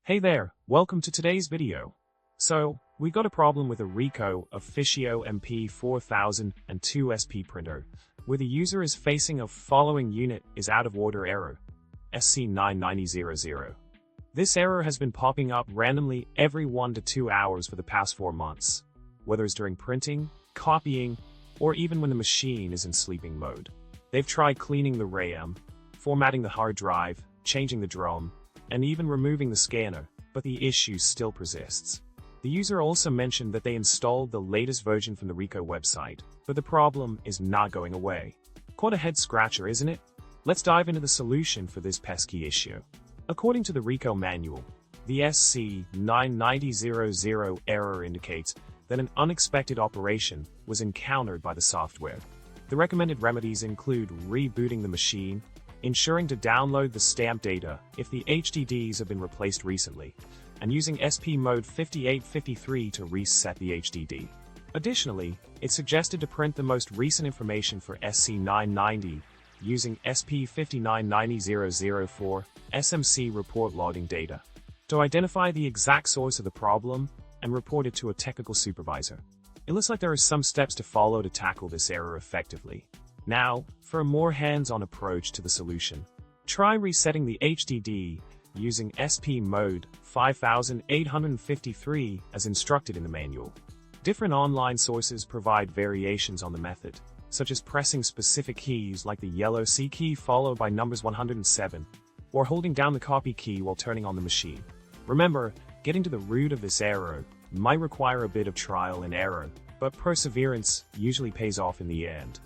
Hey there, welcome to today's video. So, we got a problem with a Ricoh Aficio MP 4002 SP printer, where the user is facing a following unit is out of order error, SC99000. This error has been popping up randomly every 1 to 2 hours for the past 4 months, whether it's during printing, copying, or even when the machine is in sleeping mode. They've tried cleaning the RAM, formatting the hard drive, changing the DROM, and even removing the scanner, but the issue still persists. The user also mentioned that they installed the latest version from the Ricoh website, but the problem is not going away. Quite a head scratcher, isn't it? Let's dive into the solution for this pesky issue. According to the Ricoh manual, the SC99000 error indicates that an unexpected operation was encountered by the software. The recommended remedies include rebooting the machine, ensuring to download the stamp data if the HDDs have been replaced recently, and using SP mode 5853 to reset the HDD. Additionally, it's suggested to print the most recent information for SC990 using SP 599000 for SMC report logging data to identify the exact source of the problem and report it to a technical supervisor. It looks like there are some steps to follow to tackle this error effectively. Now, for a more hands-on approach to the solution, try resetting the HDD using SP mode 5853 as instructed in the manual. Different online sources provide variations on the method, such as pressing specific keys like the yellow C key followed by numbers 107, or holding down the copy key while turning on the machine. Remember, getting to the root of this error might require a bit of trial and error, but perseverance usually pays off in the end.